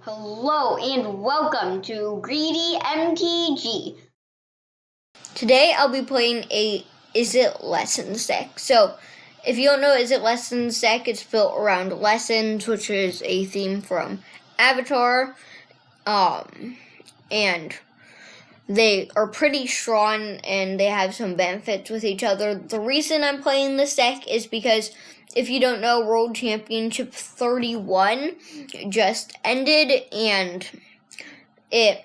Hello and welcome to Greedy MTG. Today I'll be playing a Izzet Lessons deck. So, if you don't know Izzet Lessons deck, it's built around lessons, which is a theme from Avatar. And they are pretty strong and they have some benefits with each other. The reason I'm playing this deck is because if you don't know, World Championship 31 just ended, and this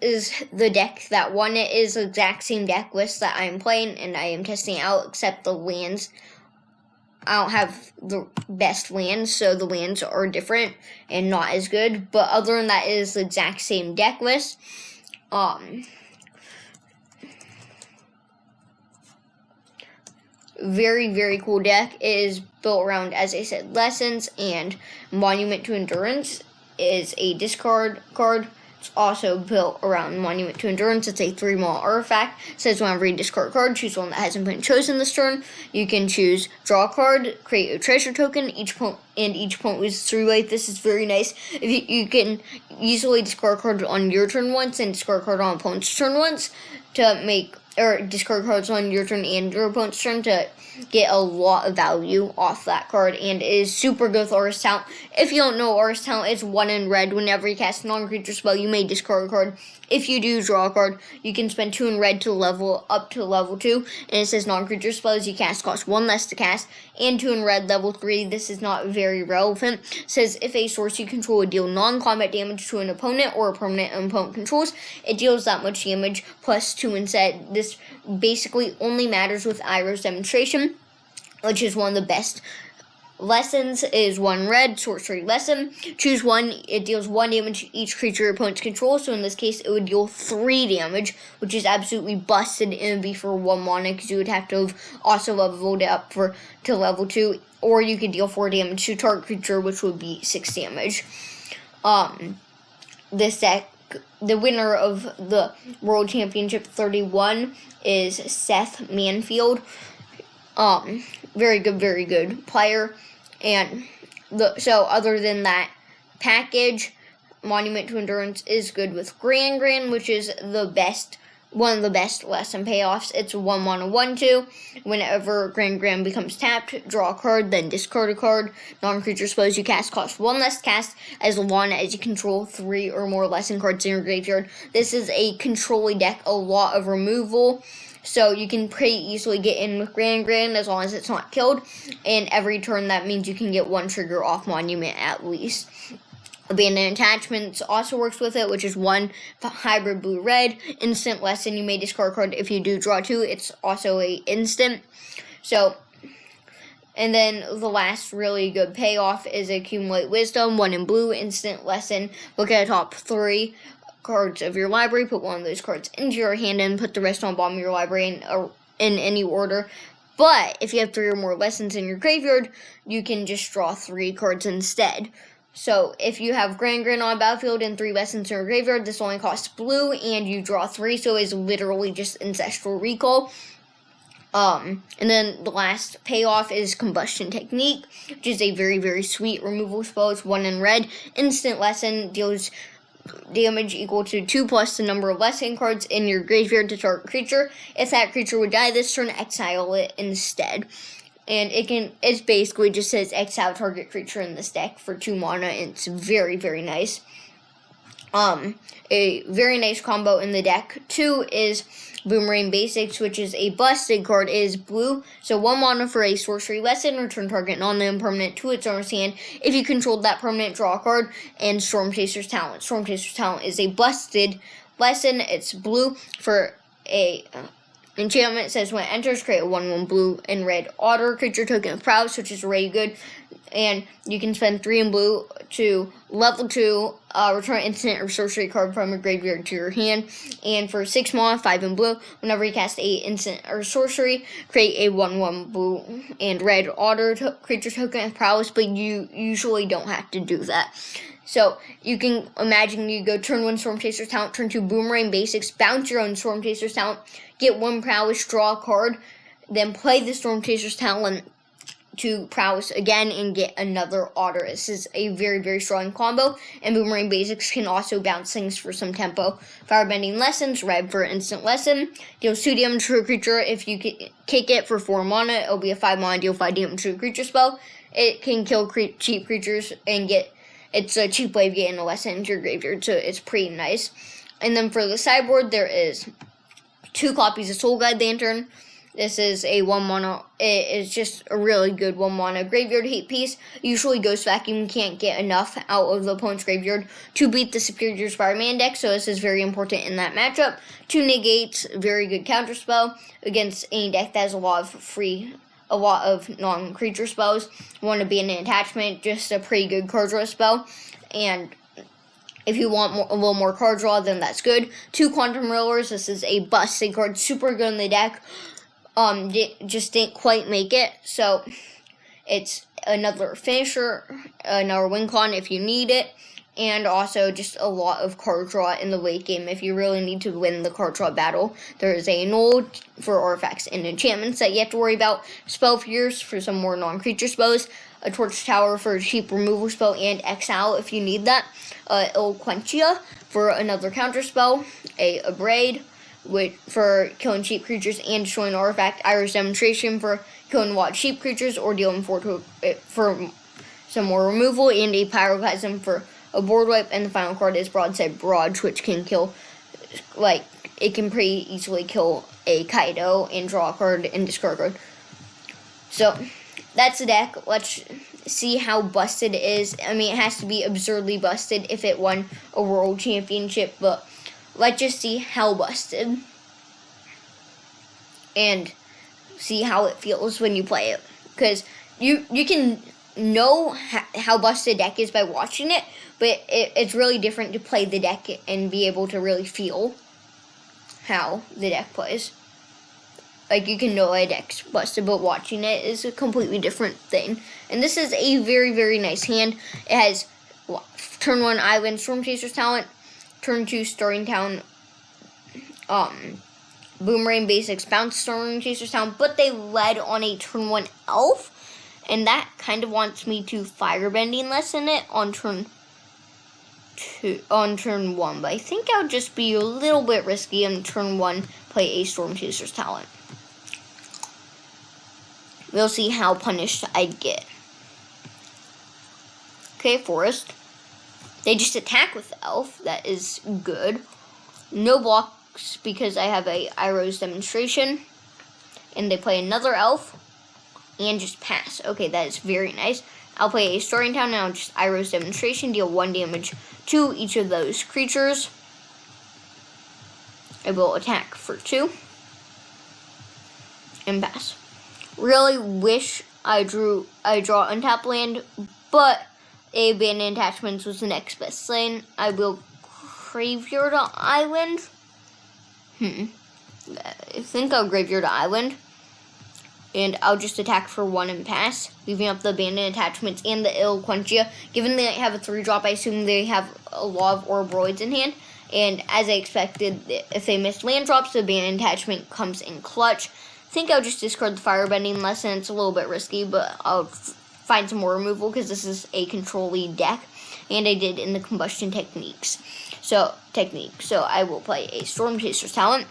is the deck that won. It is the exact same deck list that I'm playing and I am testing out, except the lands. I don't have the best lands, so the lands are different and not as good. But other than that, it is the exact same deck list. Very, very cool deck. It is built around, as I said, lessons, and Monument to Endurance is a discard card. It's also built around Monument to Endurance. It's a 3-mana artifact. It says whenever you discard a card, choose one that hasn't been chosen this turn. You can choose draw a card, create a treasure token. Each point loses 3 life. This is very nice. If you can easily discard a card on your turn once and discard a card on opponent's turn once or discard cards on your turn and your opponent's turn to get a lot of value off that card, and it is super good with Aura's Talent. If you don't know, Aura's Talent is 1 in red. Whenever you cast a non-creature spell, you may discard a card. If you do draw a card, you can spend 2 in red to level up to level 2, and it says non-creature spells you cast cost 1 less to cast, and 2 in red level 3. This is not very relevant. It says if a source you control would deal non-combat damage to an opponent or a permanent an opponent controls, it deals that much damage plus 2 instead. This basically only matters with Iroh's Demonstration, which is one of the best lessons. Is 1 red sorcery lesson. Choose one. It deals 1 damage to each creature your opponents control. So in this case, it would deal 3 damage, which is absolutely busted. It would be for 1 mana because you would have to have also leveled it up to level 2, or you could deal 4 damage to target creature, which would be 6 damage. This deck, the winner of the World Championship 31 is Seth Manfield. Very good player. And so other than that package, Monument to Endurance is good with Gran, which is one of the best lesson payoffs. It's 1 mana 1/2. Whenever Gran becomes tapped, draw a card, then discard a card. Non-creature spells you cast cost 1 less to cast, as long as you control 3 or more lesson cards in your graveyard. This is a control-y deck, a lot of removal. So you can pretty easily get in with Gran as long as it's not killed. And every turn that means you can get 1 trigger off Monument at least. Abandoned Attachments also works with it, which is 1 hybrid blue-red. Instant lesson, you may discard a card if you do draw 2. It's also a instant. So, and then the last really good payoff is Accumulate Wisdom, 1 in blue, instant lesson. Look at the top 3 cards of your library, put 1 of those cards into your hand, and put the rest on the bottom of your library in any order. But if you have 3 or more lessons in your graveyard, you can just draw 3 cards instead. So if you have Gran on battlefield and 3 lessons in your graveyard, this only costs blue, and you draw 3, so it's literally just Ancestral Recall. And then the last payoff is Combustion Technique, which is a very sweet removal spell. It's 1 in red. Instant lesson, deals damage equal to 2 plus the number of lesson cards in your graveyard to target creature. If that creature would die this turn, exile it instead. And it basically just says exile target creature in this deck for 2 mana, and it's very nice. A very nice combo in the deck too is Boomerang Basics, which is a busted card. It is blue, so 1 mana for a sorcery lesson. Return target non-land permanent to its owner's hand. If you controlled that permanent, draw a card. And Stormchaser's Talent. Stormchaser's Talent is a busted lesson. It's blue for a enchantment. It says when it enters, create a 1/1 blue and red otter creature token of prowess, which is really good. And you can spend 3 in blue to level 2, return instant or sorcery card from your graveyard to your hand. And for 6 mana, 5 in blue, whenever you cast a instant or sorcery, create a 1/1 blue and red otter creature token of prowess, but you usually don't have to do that. So you can imagine you go turn 1 Stormchaser's Talent, turn 2 Boomerang Basics, bounce your own Stormchaser's Talent, get 1 prowess, draw a card, then play the Stormchaser's Talent to prowess again and get another otter. This is a very, very strong combo, and Boomerang Basics can also bounce things for some tempo. Firebending Lessons, red for instant lesson. Deals 2 damage to a creature. If you kick it for 4 mana, it'll be a 5 mana, deal 5 damage to a creature spell. It can kill cheap creatures and it's a cheap way of getting a lesson into your graveyard, so it's pretty nice. And then for the sideboard, there is 2 copies of Soul Guide Lantern. This is a 1 mana. It is just a really good 1 mana graveyard hate piece. Usually Ghost Vacuum can't get enough out of the opponent's graveyard to beat the Superior Spider-Man deck, so this is very important in that matchup. 2 negates, very good counterspell against any deck that has a lot of non-creature spells. 1 Abandoned Attachment, just a pretty good card draw spell. And if you want a little more card draw, then that's good. 2 Quantum Rollers. This is a busted card, super good in the deck. Just didn't quite make it, so it's another finisher, another win con if you need it, and also just a lot of card draw in the late game if you really need to win the card draw battle. There is a null for artifacts and enchantments that you have to worry about, spell fears for some more non-creature spells, a Torch Tower for a cheap removal spell and exile if you need that, Eloquentia for another counter spell, a Abrade for killing cheap creatures and destroying an artifact, Iris Demonstration for killing wild cheap creatures or dealing 4 for some more removal, and a Pyroclasm for a board wipe. And the final card is Broadside Barrage, which can kill, it can pretty easily kill a Kaido and draw a card and discard a card. So that's the deck. Let's see how busted it is. I mean, it has to be absurdly busted if it won a world championship, but let's just see how busted and see how it feels when you play it. Because you can know how busted a deck is by watching it, but it's really different to play the deck and be able to really feel how the deck plays. You can know a deck's busted, but watching it is a completely different thing. And this is a very, very nice hand. It has turn 1 Island Stormchaser's Talent, turn 2 Starting Town, Boomerang Basics Bounce Stormchaser's Talent, but they led on a turn 1 Elf, and that kind of wants me to Firebending Lesson it on turn 1, but I think I'll just be a little bit risky on turn 1, play a Stormchaser's Talent. We'll see how punished I get. Okay, Forest. They just attack with Elf. That is good. No blocks because I have a Iris Demonstration. And they play another Elf. And just pass. Okay, that is very nice. I'll play a Starting Town now. Just Iris Demonstration. Deal 1 damage to each of those creatures. I will attack for 2. And pass. Really wish I draw Untap Land, but Abandoned Attachments was the next best lane. I will Graveyard Island. I think I'll Graveyard Island. And I'll just attack for 1 and pass, leaving up the Abandoned Attachments and the Eloquentia. Given they have a 3-drop, I assume they have a lot of Orbroids in hand. And as I expected, if they miss land drops, the Abandoned Attachment comes in clutch. I think I'll just discard the Firebending Lesson. It's a little bit risky, but I'll find some more removal because this is a control-y deck, and I did in the Combustion Techniques. So I will play a Stormchaser's Talent,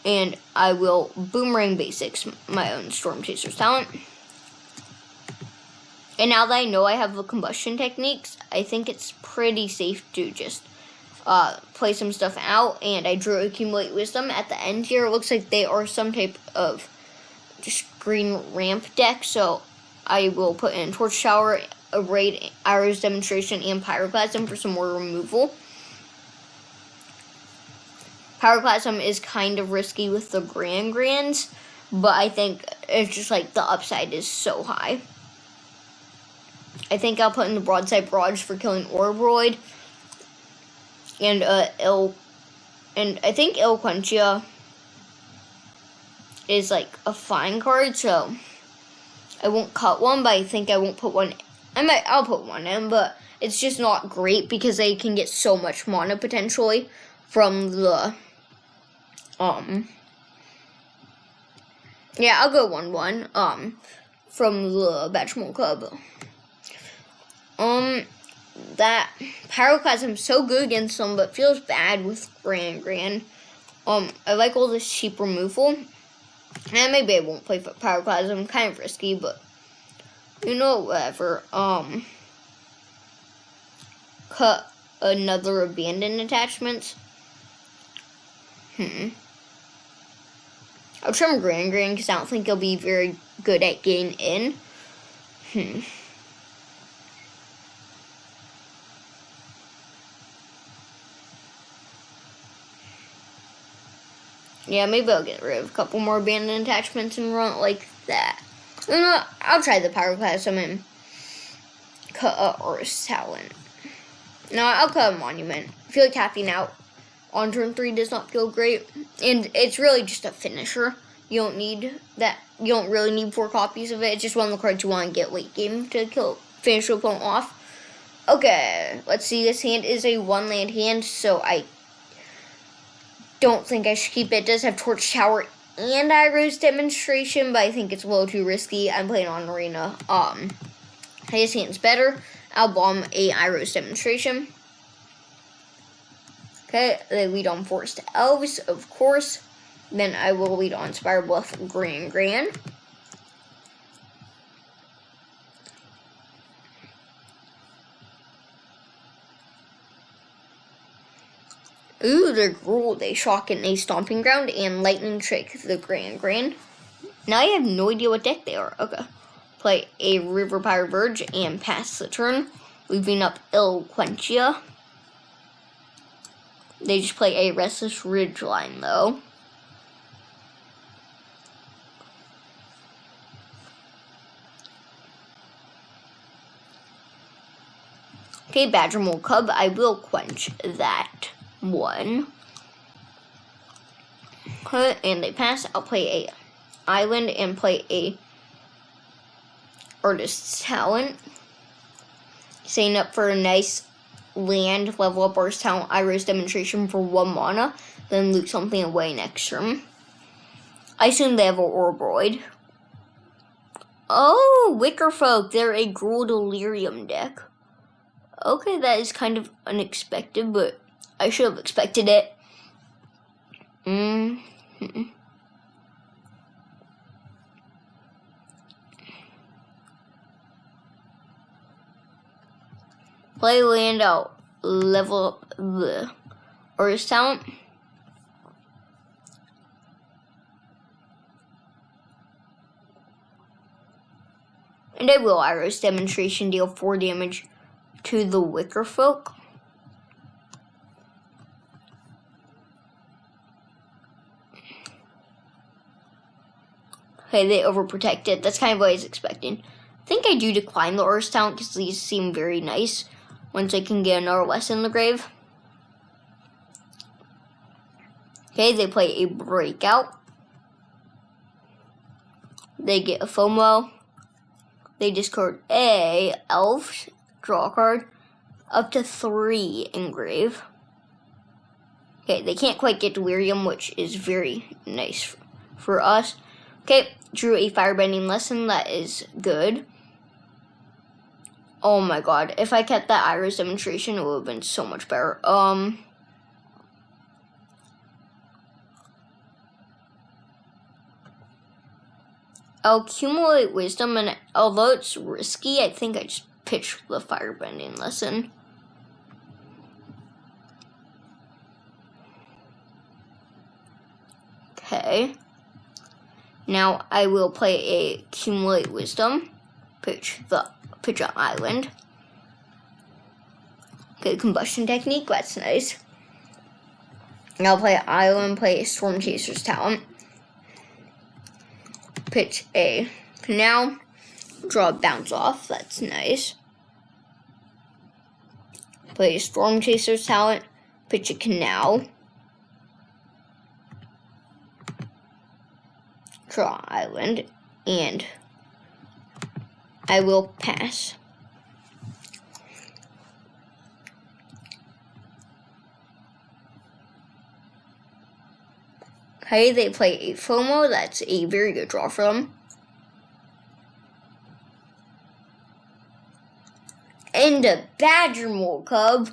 and I will Boomerang Basics my own Stormchaser's Talent. And now that I know I have the Combustion Techniques, I think it's pretty safe to just play some stuff out, and I drew Accumulate Wisdom at the end here. It looks like they are some type of just green ramp deck, so I will put in Torch Tower, a Raid, Iris Demonstration, and Pyroclasm for some more removal. Pyroclasm is kind of risky with the Grands, but I think it's just the upside is so high. I think I'll put in the Broadside Barrage for killing Orbroid. And I think Eloquentia is a fine card, so I won't cut one, but I think I won't put one. I'll put one in, but it's just not great because they can get so much mana potentially from the yeah, I'll go 1/1. from the Bachelor Club. That Pyroclasm's so good against them, but feels bad with Gran. I like all this cheap removal. And maybe I won't play Pyroclasm, kind of risky, but you know, whatever. Cut another abandoned attachments. I'll trim Gran because I don't think he'll be very good at getting in. Yeah, maybe I'll get rid of a couple more abandoned attachments and run it like that. You know what? I'll try the Pyroclasm and cut a Earth Talent. No, I'll cut a Monument. I feel like tapping out on turn 3 does not feel great. And it's really just a finisher. You don't need that. You don't really need 4 copies of it. It's just one of the cards you want to get late game to finish your opponent off. Okay, let's see. This hand is a 1-land hand, so I don't think I should keep it. It does have Torch Tower and Iroh's Demonstration, but I think it's a little too risky. I'm playing on Arena. His hand's better. I'll bomb a Iroh's Demonstration. Okay, they lead on Forest Elves, of course. Then I will lead on Spire Bluff Gran. Ooh, they're cool. They Shock and a Stomping Ground and Lightning Trick the Gran. Now I have no idea what deck they are. Okay. Play a River Pyre Verge and pass the turn, leaving up Eloquentia. They just play a Restless Ridgeline, though. Okay, Badger Mole Cub. I will quench that one. Okay, and they pass. I'll play a Island and play a Artist's Talent. Setting up for a nice land, level up Artist's Talent, Iroh's Demonstration for 1 mana, then loot something away next turn. I assume they have an Orbroid. Oh, Wicker Folk. They're a Gruul Delirium deck. Okay, that is kind of unexpected, but I should have expected it. Play land out, level up the Artist's Talent. And I will Iroh's Demonstration, deal 4 damage to the Wicker Folk. Okay, they overprotected. That's kind of what I was expecting. I think I do decline the Artist's Talent because these seem very nice once I can get another lesson in the grave. Okay, they play a Breakout. They get a FOMO. They discard a Elf, draw a card, up to 3 in grave. Okay, they can't quite get to Delirium, which is very nice for us. Okay, drew a Firebending Lesson. That is good. Oh my god, if I kept that Iroh's Demonstration, it would have been so much better. I'll accumulate Wisdom, and although it's risky, I think I just pitch the Firebending Lesson. Okay. Now I will play a Accumulate Wisdom, pitch an Island. Okay, Combustion Technique, that's nice. Now I'll play an Island, play a Stormchaser's Talent, pitch a Canal, draw a Bounce Off, that's nice. Play a Stormchaser's Talent, pitch a Canal, draw Island, and I will pass. Okay, they play a FOMO. That's a very good draw for them. And a Badger Mole Cub.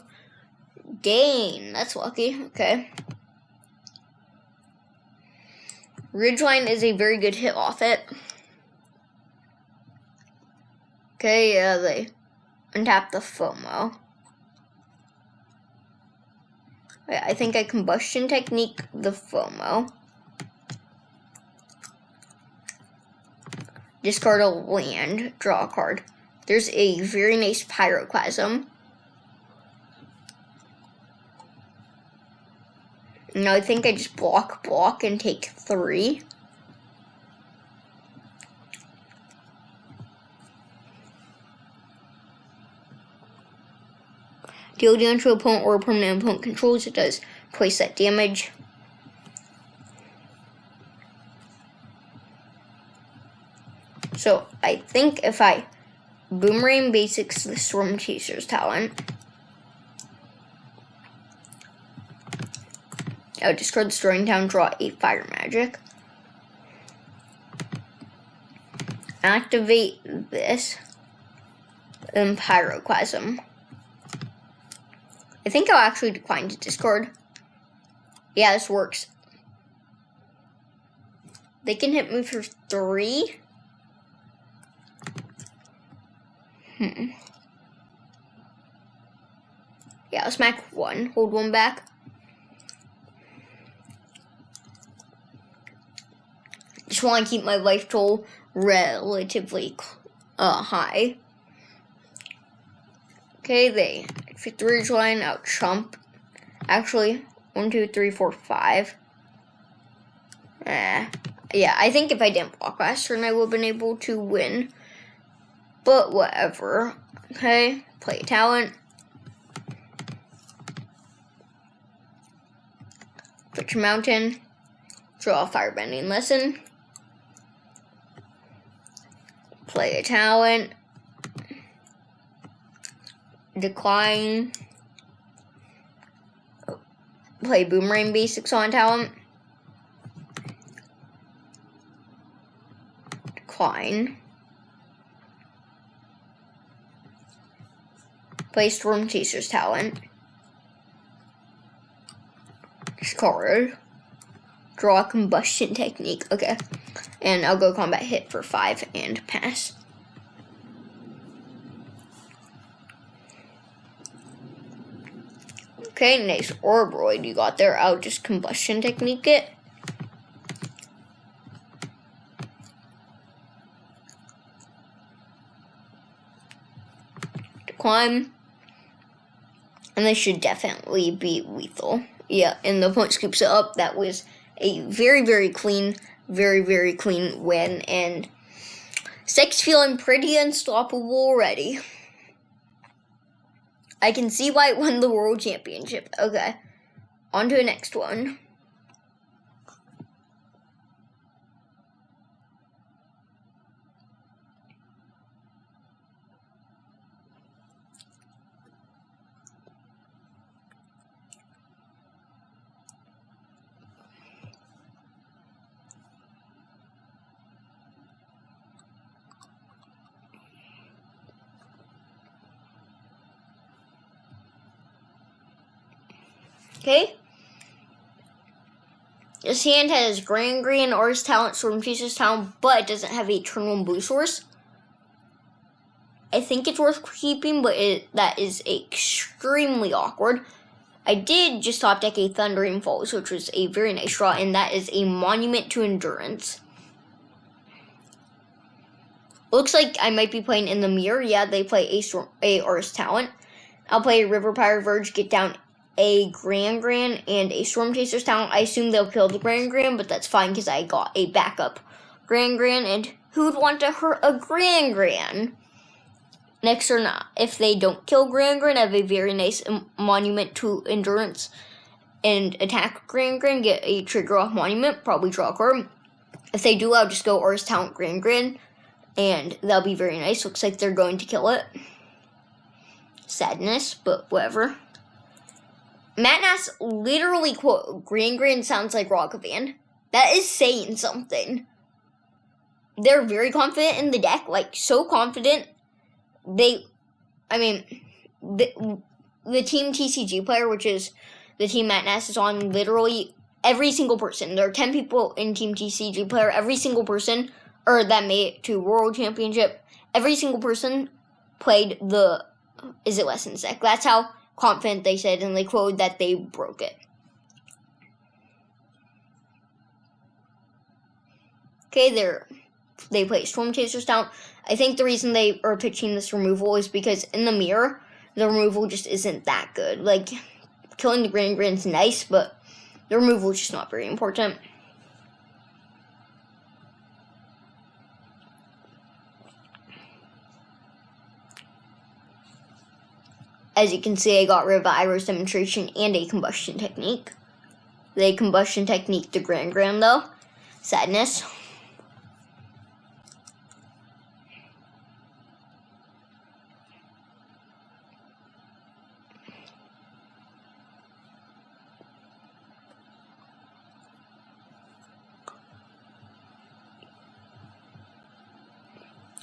Dang, that's lucky. Okay. Ridgeline is a very good hit off it. Okay, yeah, they untap the FOMO. I think I combustion technique the FOMO. Discard a land, draw a card. There's a very nice Pyroclasm. Now I think I just block, and take 3. Deal damage to opponent or permanent opponent controls. It does twice that damage. So I think if I Boomerang Basics the Stormchaser's talent, I would discard the Storing Town, draw a Fire Magic. Activate this. And Pyroclasm. I think I'll actually decline to discard. Yeah, this works. They can hit me for 3. Yeah, I'll smack 1. Hold 1 back. Just want to keep my life total relatively high. Okay, they fit the ridge line, out chump. Actually, 1, 2, 3, 4, 5. Yeah, I think if I didn't block last turn, I would have been able to win. But whatever. Okay, play a talent. Put your mountain. Draw a firebending lesson. Play a talent. Decline. Play Boomerang Basics on talent. Decline. Play Stormchaser's talent. Discard. Draw a combustion technique. Okay. And I'll go combat hit for 5 and pass. Okay, nice Orbroid you got there. I'll just combustion technique it. Decline. And this should definitely be lethal. Yeah, and the opponent scoops it up. That was a very, very clean, very clean win. And Seth's feeling pretty unstoppable already. I can see why it won the World Championship. Okay, on to the next one. Okay. This hand has Grand Green, Aura's talent, Stormchaser's talent, but it doesn't have a turn 1 blue source. I think it's worth keeping, but that is extremely awkward. I did just top deck a Thundering Falls, which was a very nice draw, and that is a Monument to Endurance. Looks like I might be playing in the mirror. Yeah, they play a Aura's talent. I'll play a River Pyre Verge, get down a Grand and a Stormchaser's talent. I assume they'll kill the Grand, but that's fine because I got a backup Grand, and who'd want to hurt a Grand? Next or not, if they don't kill Grand, I have a very nice Monument to Endurance and attack Grand, get a trigger off Monument, probably draw a card. If they do, I'll just go Aura's talent Grand, and that'll be very nice. Looks like they're going to kill it. Sadness, but whatever. Matt Nass literally quote, Grand sounds like Rockavand. That is saying something. They're very confident in the deck, like so confident. They I mean, the Team TCG player, which is the team Matt Nass is on, literally every single person. There are 10 people in Team TCG player. Every single person, or that made it to World Championship, every single person played the Izzet Lessons deck. That's how confident they said, and they quoted that they broke it. Okay, they play Stormchaser's talent. I think the reason they are pitching this removal is because in the mirror, the removal just isn't that good. Like, killing the Grand's nice, but the removal is just not very important. As you can see, I got rid of Iris Demonstration and a Combustion Technique. The Combustion Technique to Grand though. Sadness.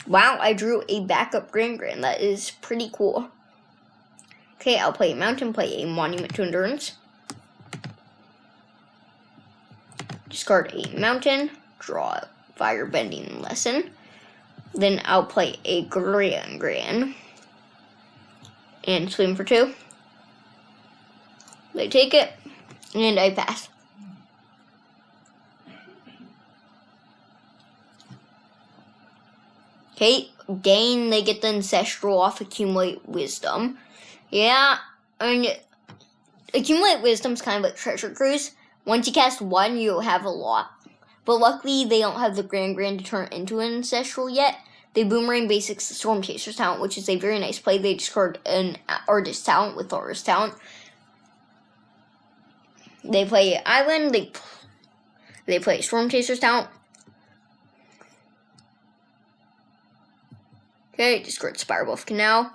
Wow, I drew a backup Grand. That is pretty cool. Okay, I'll play a Mountain, play a Monument to Endurance. Discard a Mountain, draw a Firebending Lesson. Then I'll play a Grand. And swim for 2. They take it, and I pass. Okay, gain, they get the Ancestral off Accumulate Wisdom. Yeah, I mean, Accumulate Wisdom's kind of like Treasure Cruise. Once you cast 1, you'll have a lot. But luckily, they don't have the Grand to turn into an Ancestral yet. They Boomerang Basics the Stormchaser's talent, which is a very nice play. They discard an Artist talent with Artist talent. They play Island, they play Stormchaser's talent. Okay, discard Spirebuff Canal.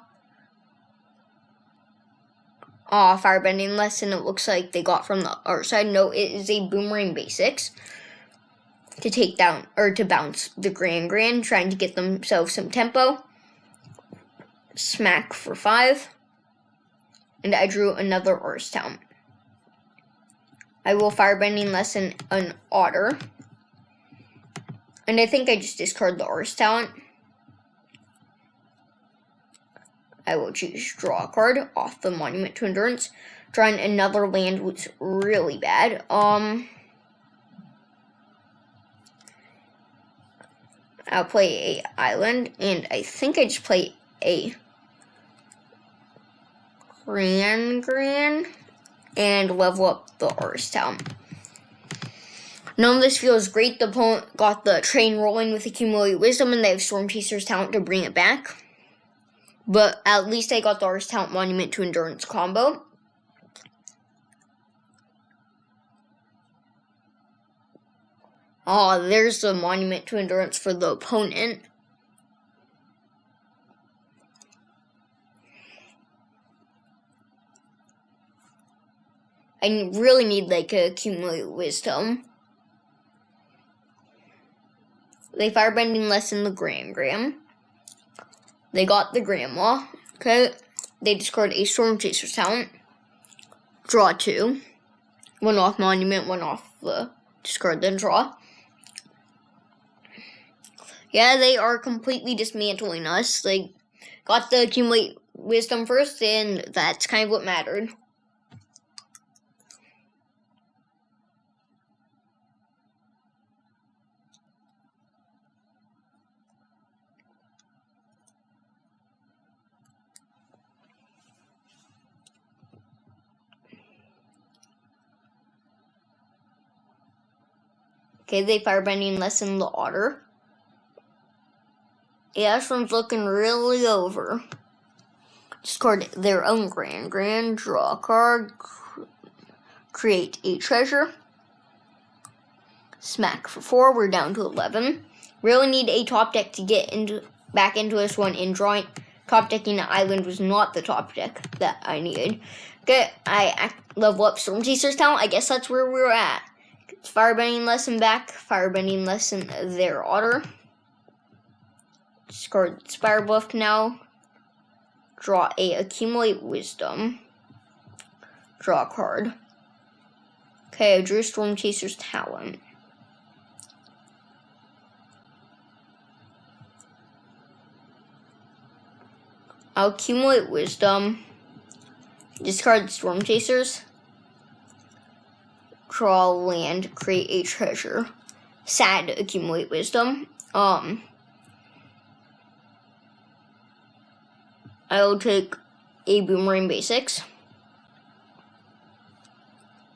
Firebending Lesson, it looks like they got from the other side. No, it is a Boomerang Basics to take down, or to bounce the Grand, trying to get themselves some tempo. Smack for 5. And I drew another Artist talent. I will Firebending Lesson an Otter. And I think I just discard the Artist talent. I will choose draw a card off the Monument to Endurance. Drawing another land was really bad. I'll play a Island, and I think I just play a Grand, and level up the Artist talent. None of this feels great. The opponent got the train rolling with Accumulate Wisdom, and they have Stormchaser's talent to bring it back. But at least I got the Artist talent Monument to Endurance combo. There's the Monument to Endurance for the opponent. I really need like a Accumulate Wisdom. They Firebending Lesson the Grand. They got the Grandma. Okay. They discard a Stormchaser's talent. Draw 2. 1 off Monument, 1 off the discard, then draw. Yeah, they are completely dismantling us. They got the Accumulate Wisdom first, and that's kind of what mattered. Okay, they Firebending Lesson the Otter. Yeah, this one's looking really over. Discard their own Grand, draw a card, create a treasure. Smack for 4, we're down to 11. Really need a top deck to get back into this one in drawing. Top decking the Island was not the top deck that I needed. Okay, I level up Stormchaser's talent. I guess that's where we're at. Firebending Lesson back, Firebending Lesson their Otter. Discard Spirebuff Canal. draw a Accumulate Wisdom, draw a card. Okay, I drew Stormchaser's Talent. I'll Accumulate Wisdom, discard Stormchasers, draw land, create a treasure. Sad, Accumulate Wisdom. I'll take a Boomerang Basics.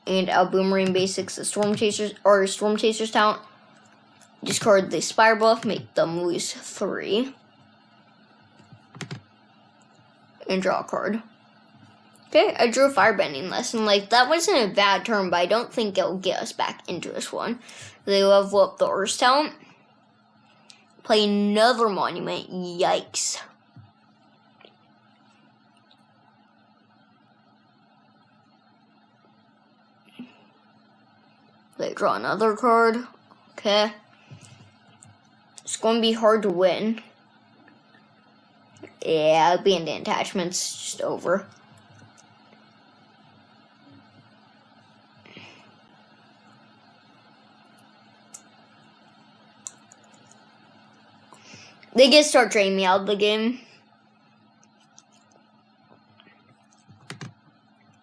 And I'll Boomerang Basics the Stormchaser's talent. Discard the Spire Buff, make them lose 3. And draw a card. Okay, I drew a Firebending Lesson. Like, that wasn't a bad turn, but I don't think it'll get us back into this one. They level up the Earth talent. Play another Monument. Yikes. They draw another card. Okay. It's going to be hard to win. Yeah, Abandoned Attachment's just over. They get start draining me out of the game.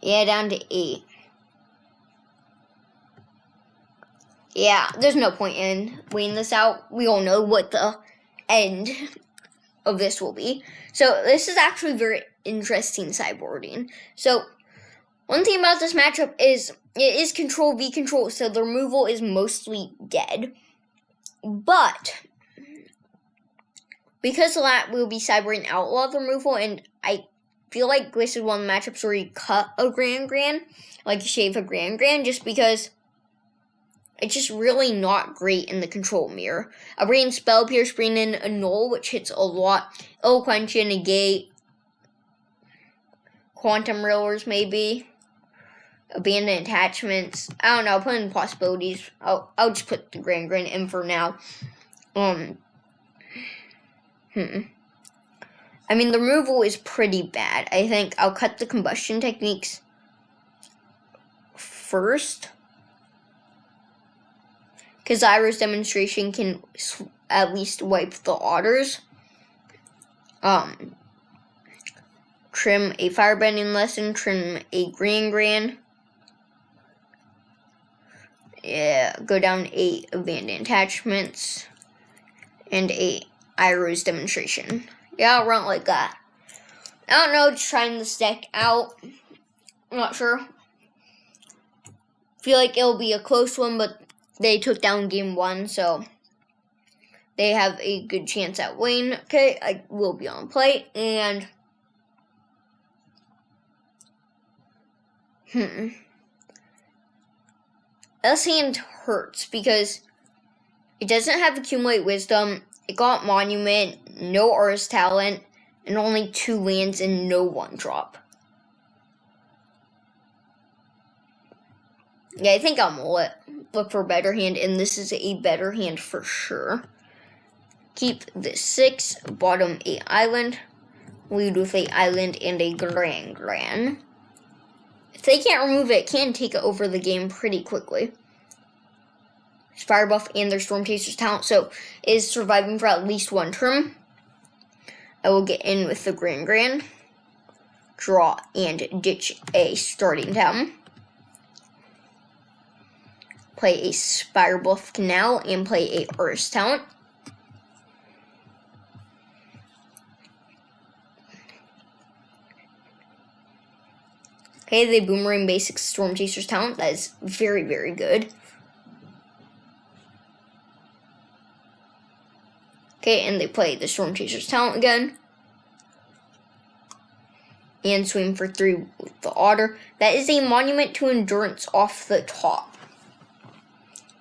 Yeah, down to 8. Yeah, there's no point in waiting this out. We all know what the end of this will be. So this is actually very interesting sideboarding. So one thing about this matchup is it is control v control, so the removal is mostly dead. But because of that, we'll be sideboarding Outlaw the removal, and I feel like this is one of the matchups where you cut a Grand, like you shave a Grand, just because it's just really not great in the control mirror. I bring Spell Pierce, bring in Annul, which hits a lot. Eloquentia, Negate, Quantum Rillers maybe, Abandoned Attachments. I don't know, I'll put in possibilities. I'll just put the Grand in for now. I mean, the removal is pretty bad. I think I'll cut the Combustion Techniques first, because Iris Demonstration can at least wipe the otters. Trim a Firebending Lesson, trim a Grand. Yeah, go down 8 Abandoned Attachments, and 8 Iris Demonstration. Yeah, I'll run it like that. I don't know, just trying this deck out. I'm not sure. Feel like it'll be a close one, but they took down game 1, so they have a good chance at winning. Okay, I will be on play, and this hand hurts because it doesn't have Accumulate Wisdom. It got Monument, no Aura's Talent, and only 2 lands and no 1-drop. Yeah, I think I'll look for a better hand, and this is a better hand for sure. Keep the 6, bottom 8 island, lead with a island and a Grand. If they can't remove it, can take it over the game pretty quickly. Spire Buff and their Stormchaser's talent, so is surviving for at least 1 turn. I will get in with the Grand, draw and ditch a starting town. Play a Spire Buff Canal and play a Earth talent. Okay, they Boomerang Basics Stormchaser's talent. That is very, very good. Okay, and they play the Stormchaser's talent again. And swing for 3 with the Otter. That is a Monument to Endurance off the top.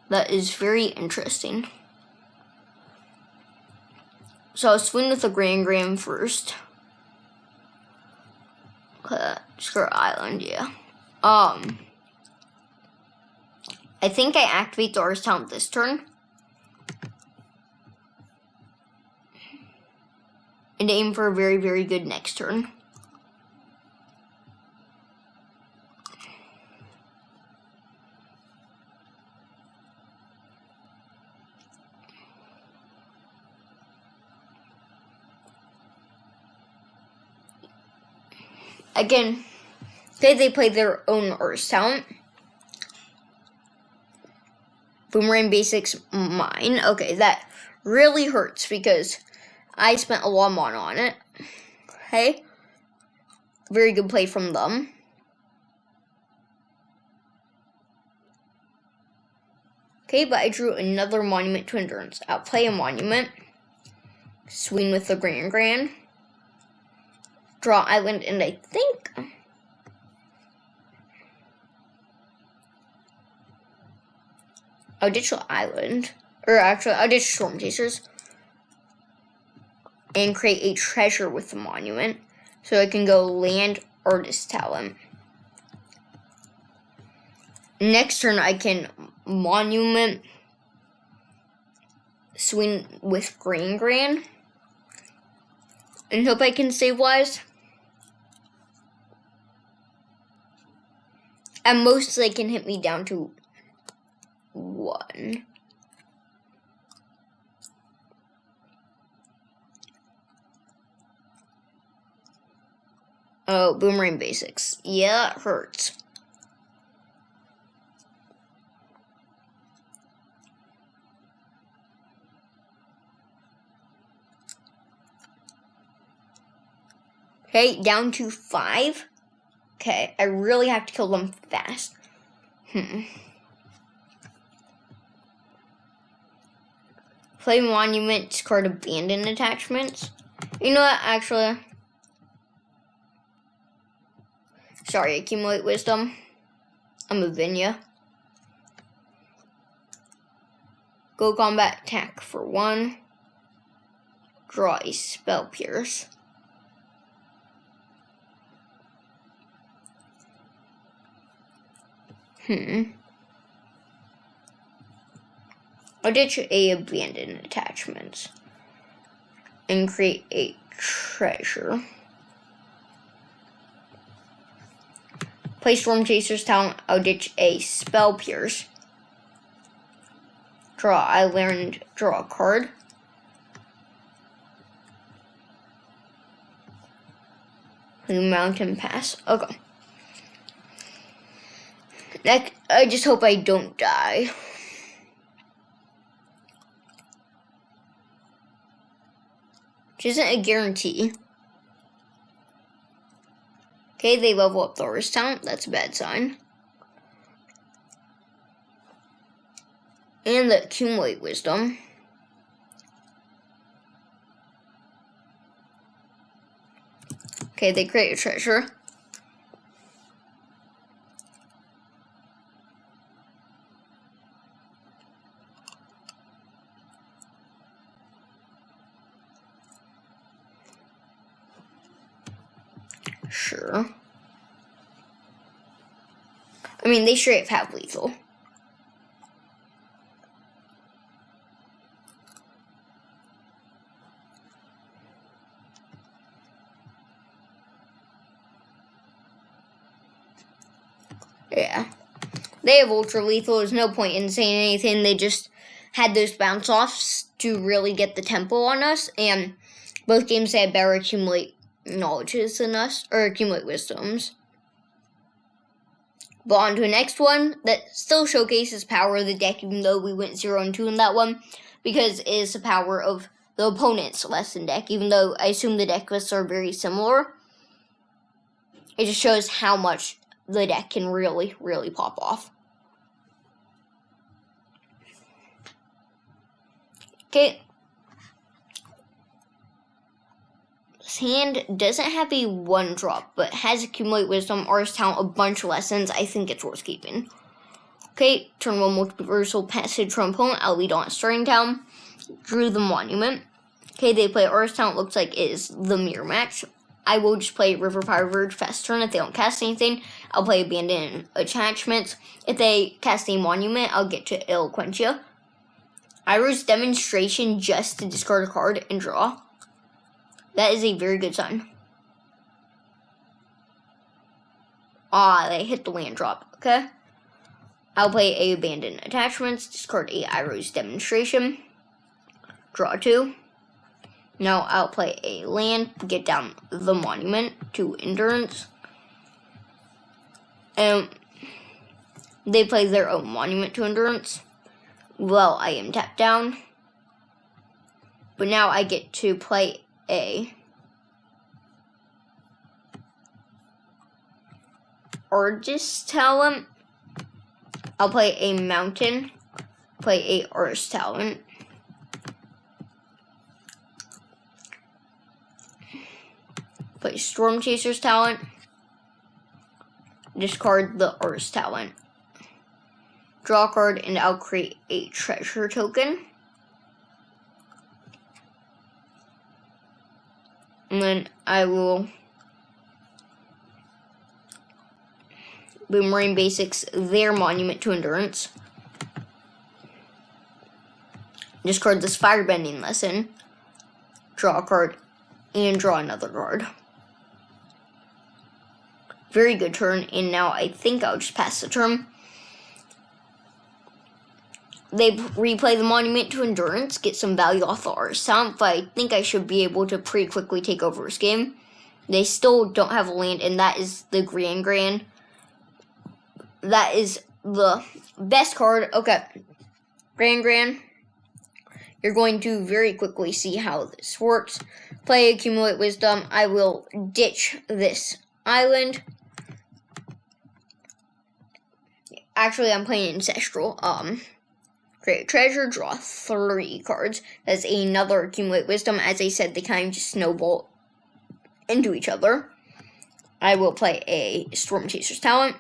That is very interesting. So I'll swing with the Grand first. Skirt Island, yeah. I think I activate the Earth talent this turn. And aim for a very, very good next turn. Again, okay, they play their own Earth talent. Boomerang Basics mine. Okay, that really hurts because I spent a lot of mana on it. Okay, very good play from them. Okay, but I drew another monument to Endurance. I'll play a monument. Swing with the Grand. Draw Island, and I think I'll ditch the Island. Or actually, I'll ditch Stormchasers. And create a treasure with the monument. So I can go land Artist Talent. Next turn, I can monument, swing with Grand, and hope I can save wise. At most, they can hit me down to 1. Oh, Boomerang Basics. Yeah, it hurts. Okay, down to 5. Okay, I really have to kill them fast. Play Monument, discard Abandoned Attachments. You know what, actually? Sorry, Accumulate Wisdom. I'm a Vinya. Go combat attack for 1. Draw a Spell Pierce. I'll ditch a Abandoned Attachments and create a treasure. Play Stormchaser's talent. I'll ditch a Spell Pierce. Draw Island, draw a card. Mountain Pass. Okay. I just hope I don't die. Which isn't a guarantee. Okay, they level up the Earth talent. That's a bad sign. And the Accumulate Wisdom. Okay, they create a treasure. Sure. I mean, they straight up have lethal. Yeah. They have ultra lethal. There's no point in saying anything. They just had those bounce offs to really get the tempo on us. And both games they had better accumulate knowledges than us, or accumulate wisdoms. But on to the next one that still showcases power of the deck, even though we went 0-2 in that one, because it is the power of the opponent's lesson deck, even though I assume the deck lists are very similar. It just shows how much the deck can really, really pop off. Okay. This hand doesn't have a 1-drop, but has Accumulate Wisdom, Artist Talent, a bunch of lessons. I think it's worth keeping. Okay, turn 1 multiversal passage from opponent. I'll lead on starting town. Drew the monument. Okay, they play Artist Talent. Looks like it is the mirror match. I will just play River Fire Verge fast turn. If they don't cast anything, I'll play Abandoned Attachments. If they cast a monument, I'll get to Eloquentia. Iro's Demonstration just to discard a card and draw. That is a very good sign. They hit the land drop. Okay. I'll play a Abandoned Attachments, discard a Iro's Demonstration. Draw 2. Now I'll play a land, get down the monument to Endurance. And they play their own Monument to Endurance. Well, I am tapped down. But now I get to play a Artist Talent. I'll play a Mountain, play a Artist Talent. Play Stormchaser's Talent. Discard the Artist Talent. Draw a card, and I'll create a treasure token. And then I will Boomerang Basics their Monument to Endurance. Discard this Firebending Lesson. Draw a card, and draw another card. Very good turn, and now I think I'll just pass the turn. They replay the Monument to Endurance, get some value off the Artist Talent, but I think I should be able to pretty quickly take over this game. They still don't have a land, and that is the Grand. That is the best card. Okay, Grand. You're going to very quickly see how this works. Play Accumulate Wisdom. I will ditch this island. Actually, I'm playing Ancestral. Create a treasure, draw 3 cards. That's another Accumulate Wisdom. As I said, they kind of just snowball into each other. I will play a Stormchaser's Talent.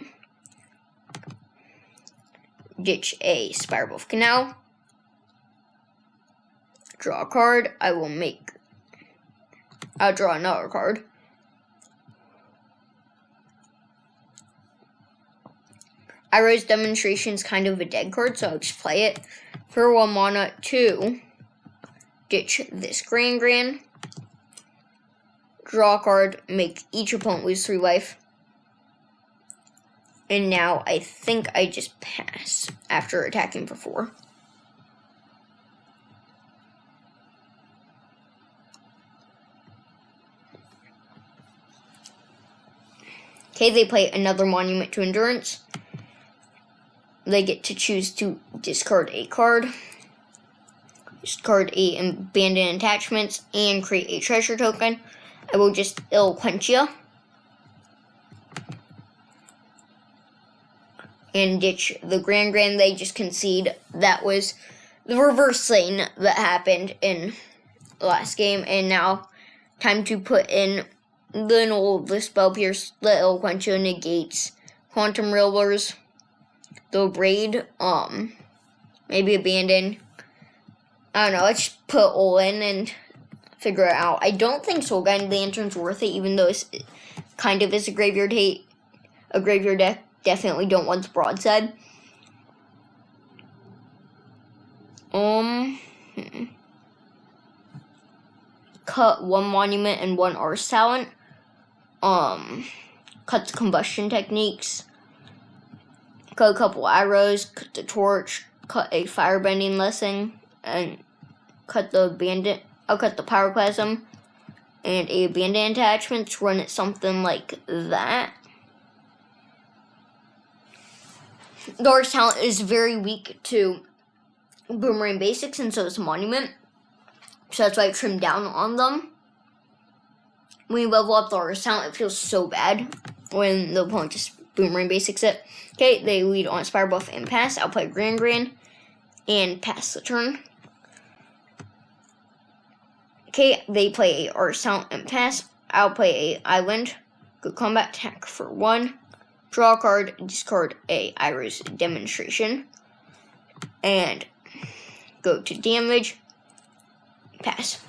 Ditch a Spiral of Canal. Draw a card. I'll draw another card. Iroh's Demonstration is kind of a dead card, so I'll just play it. For 1 mana to ditch this Grand. Draw a card, make each opponent lose 3 life. And now I think I just pass after attacking for 4. Okay, they play another Monument to Endurance. They get to choose to discard a card, discard a Abandoned Attachments, and create a treasure token. I will just Eloquentia and ditch the Grand. They just concede. That was the reverse thing that happened in the last game. And now, time to put in the Null, the Spell Pierce, the Eloquentia negates, Quantum Reelers, the Braid, maybe Abandon. I don't know, let's put all in and figure it out. I don't think Soul Guide Lantern's worth it, even though it's kind of is a graveyard hate. A graveyard deck. Definitely don't want the Broadside. Cut 1 Monument and 1 Artist Talent. Cut the Combustion Techniques. Cut a couple arrows, cut the Torch, cut a Firebending Lesson, and cut the Bandit. I'll cut the Pyroclasm and a Abandoned Attachments, run it something like that. The Artist Talent is very weak to Boomerang Basics, and so is Monument. So that's why I trimmed down on them. When you level up the Artist Talent, it feels so bad when the opponent just Boomerang Basics it. Okay, they lead on Spiral Buff and pass. I'll play Grand and pass the turn. Okay, they play a Artist Talent and pass. I'll play a Island. Good combat attack for 1. Draw a card, discard a Iroh's Demonstration. And go to damage. Pass.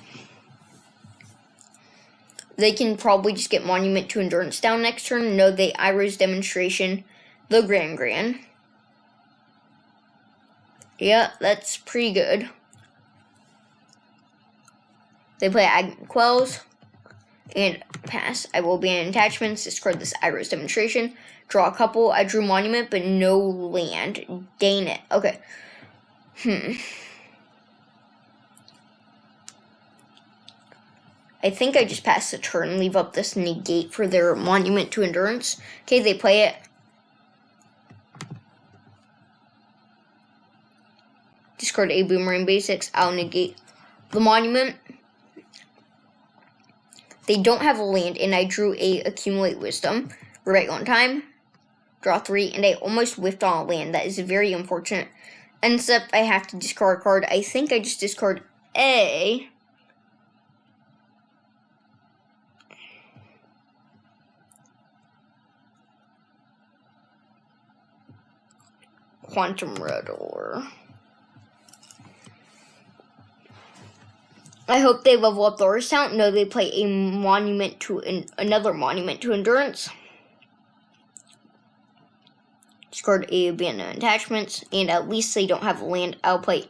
They can probably just get Monument to Endurance down next turn. No, they Iroh's Demonstration, the Grand. Yeah, that's pretty good. They play Agate Quells and pass. I will ban attachments, discard this Iroh's Demonstration, draw a couple. I drew Monument, but no land. Dang it. Okay. I think I just passed the turn, leave up this negate for their Monument to Endurance. Okay, they play it. discard a Boomerang Basics. I'll negate the monument. They don't have a land, and I drew a Accumulate Wisdom. Right on time. Draw 3, and I almost whiffed on a land. That is very unfortunate. Except I have to discard a card. I think I just discard a... Quantum Rotor. I hope they level up the Earth Talent. No, they play a monument to another monument to endurance. Discard a abandoned attachments, and at least they don't have a land. I'll play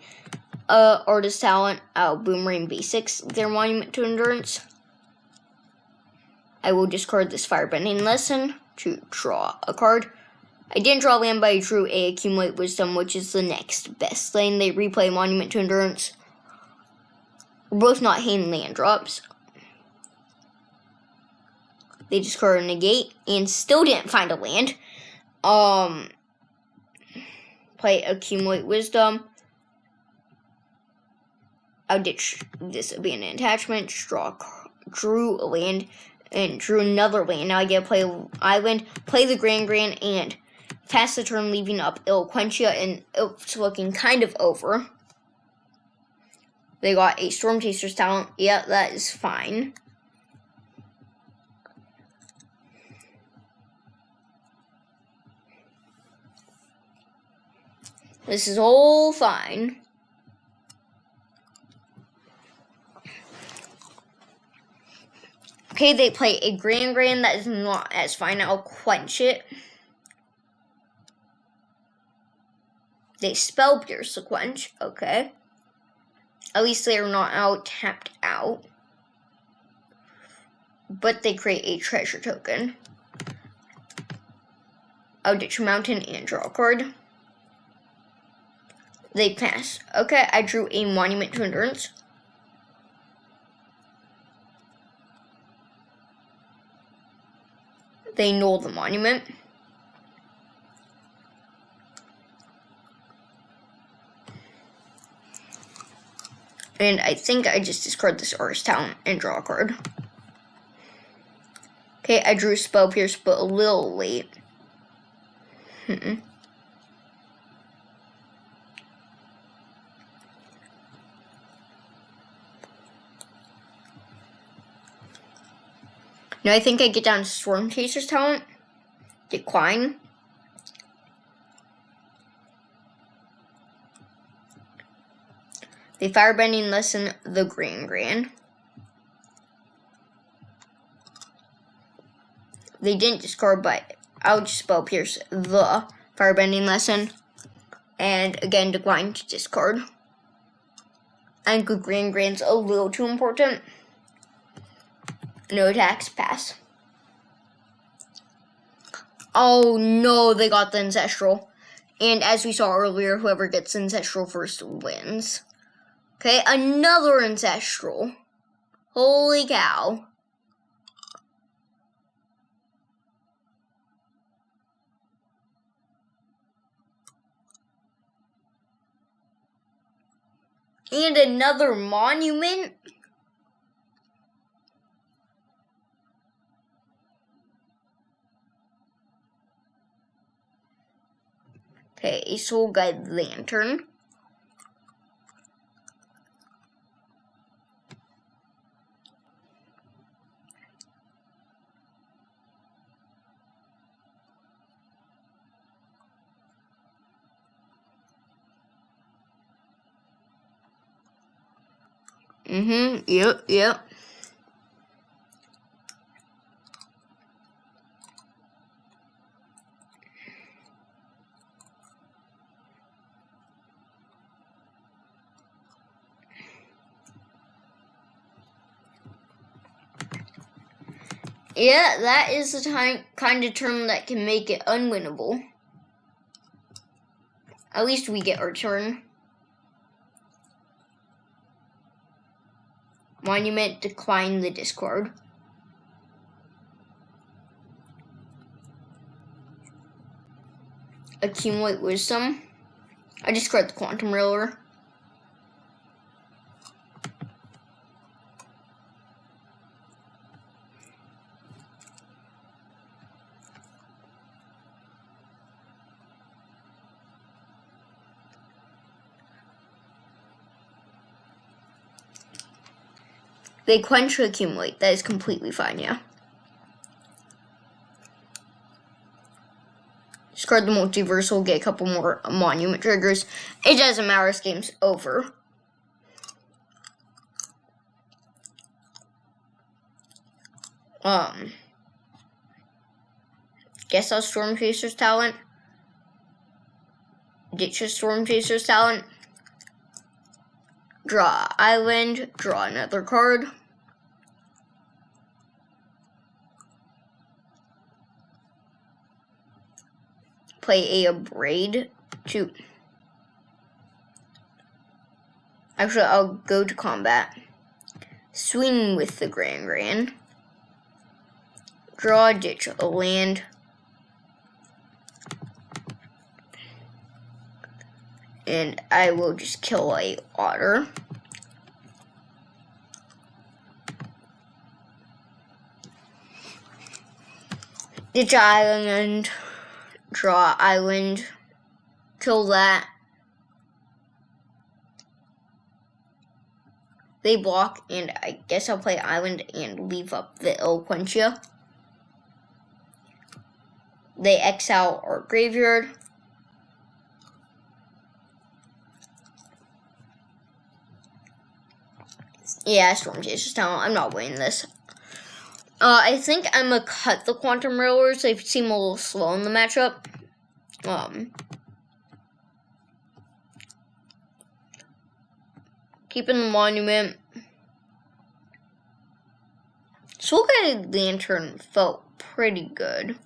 Artist Talent. I'll Boomerang Basics their monument to endurance. I will discard this Firebending Lesson to draw a card. I didn't draw land, but I drew a Accumulate Wisdom, which is the next best thing. They replay Monument to Endurance. We're both not hitting land drops. They discard a negate and still didn't find a land. Play Accumulate Wisdom. I'll ditch this abandoned attachment. Drew a land and drew another land. Now I get to play Island, play the Grand, and pass the turn, leaving up Eloquentia, and it's looking kind of over. They got a Stormchaser's talent. Yeah, that is fine. This is all fine. Okay, they play a Grand. That is not as fine. I'll quench it. They spell Pierce the quench. Okay. At least they are not out tapped out. But they create a treasure token. I'll ditch Mountain and draw a card. They pass. Okay, I drew a Monument to Endurance. They null the monument. And I think I just discard this Artist Talent and draw a card. Okay, I drew Spell Pierce, but a little late. Now I think I get down to Stormchaser's talent. Decline. They Firebending Lesson the Grand. They didn't discard, but I'll just Spell Pierce the Firebending Lesson. And again, decline to discard. I think the Grand's a little too important. No attacks, pass. Oh no, they got the Ancestral. And as we saw earlier, whoever gets Ancestral first wins. Okay, another Ancestral. Holy cow. And another monument. Okay, a Soul Guide Lantern. Yep. Yeah, that is the kind of turn that can make it unwinnable. At least we get our turn. Monument, decline the discard. Accumulate Wisdom. I discard the Quantum Roller. They quench to accumulate. That is completely fine, yeah. Discard the multiversal, get a couple more monument triggers. It doesn't matter, this game's over. Guess I'll Stormchaser's talent. Ditch a Stormchaser's talent. Draw island, draw another card. Play a braid to... Actually, I'll go to combat. Swing with the Grand. Draw, ditch a land. And I will just kill a otter. Ditch island. Draw island. Kill that. They block, and I guess I'll play island and leave up the Eloquentia. They exile our graveyard. Yeah, Stormchaser's talent. I'm not winning this. I think I'm gonna cut the Quantum Railers. They seem a little slow in the matchup. Keeping the monument. Soul-Guided Lantern felt pretty good.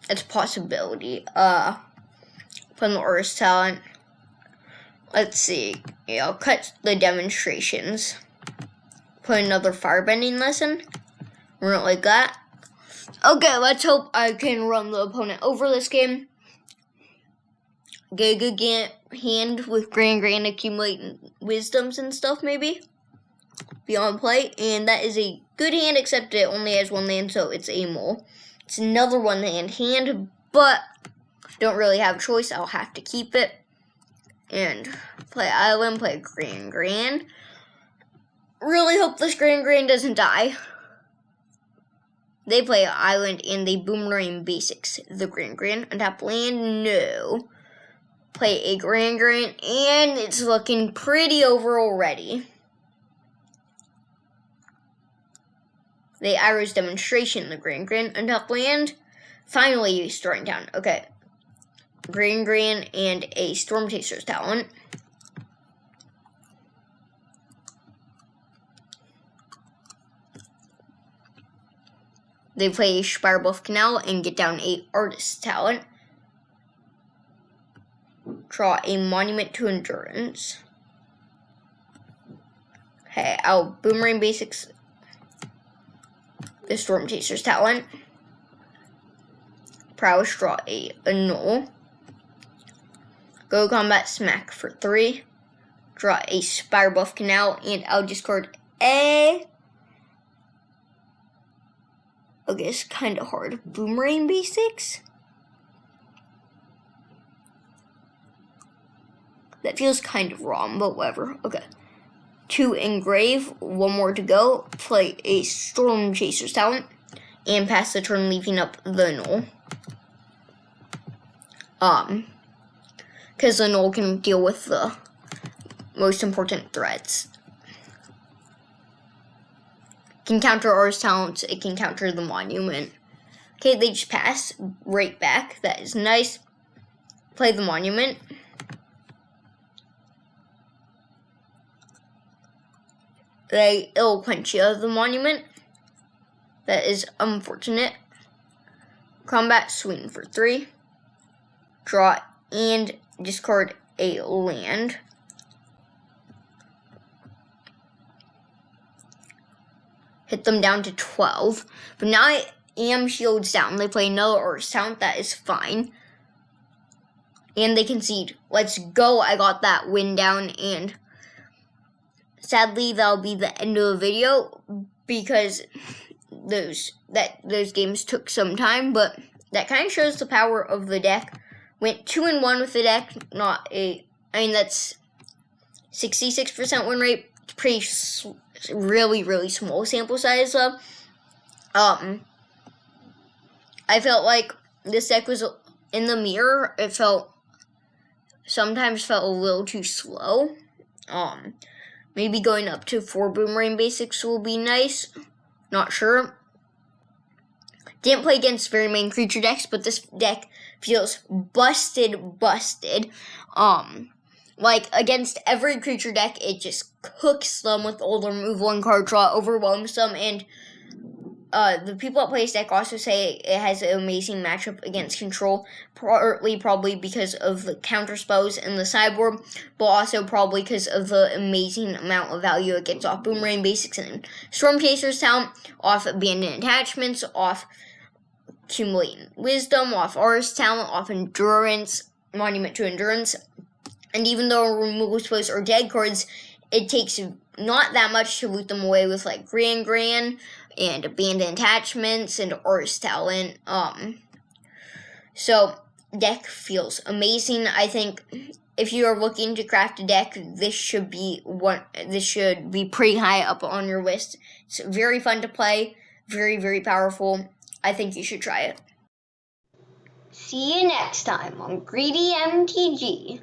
It's a possibility. Putting the Earth's talent. Let's see. Yeah, I'll cut the demonstrations. Put another firebending lesson. Run it like that. Okay, let's hope I can run the opponent over this game. Get a good hand with Grand accumulating wisdoms and stuff, maybe. Beyond play. And that is a good hand, except it only has one land, so it's a mole. It's another one-hand hand, but don't really have a choice. I'll have to keep it. And play island, play Grand. Really hope this Grand doesn't die. They play island and they Boomerang Basics. The Grand. Untap land, no. Play a Grand, and it's looking pretty over already. They Iris Demonstration, the Grand. Untap land. Finally starting down. Okay. Grand and a Stormchaser's talent. They play a Spirebuff Canal and get down a Artist's talent. Draw a Monument to Endurance. Okay, I'll Boomerang Basics the Stormchaser's talent. Prowess, draw a Null. Go combat smack for 3. Draw a Spirebuff Canal, and I'll discard a... Okay, it's kind of hard. Boomerang Basics? That feels kind of wrong, but whatever. Okay. 2 engrave, 1 more to go. Play a Stormchaser's talent, and pass the turn, leaving up the Null. Because the Null can deal with the most important threats. Can counter Aura's talents, it can counter the monument. Okay, they just pass right back. That is nice. Play the monument. They Eloquentia the monument. That is unfortunate. Combat swing for 3. Draw and discard a land. Hit them down to 12. But now I am shields down. They play another Earth talent. That is fine. And they concede. Let's go. I got that win down. And sadly, that'll be the end of the video. Because those games took some time. But that kind of shows the power of the deck went 2-1 with the deck. That's 66% win rate. Pretty really, really small sample size though. I felt like this deck was in the mirror. It sometimes felt a little too slow. Maybe going up to 4 Boomerang Basics will be nice. Not sure. Didn't play against very main creature decks, but this deck feels busted. Like, against every creature deck, it just cooks them with all the removal and card draw, overwhelms them, and the people that play this deck also say it has an amazing matchup against control, partly probably because of the counter spells in the sideboard, but also probably because of the amazing amount of value it gets off Boomerang Basics and Stormchaser's talent, off Abandoned Attachments, off Accumulating Wisdom, off Aura's talent, off Endurance, Monument to Endurance. And even though removal spells are dead cards, it takes not that much to loot them away with like Gran and Abandoned Attachments and Aura's talent. So deck feels amazing. I think if you are looking to craft a deck, this should be pretty high up on your list. It's very fun to play, very, very powerful. I think you should try it. See you next time on Greedy MTG.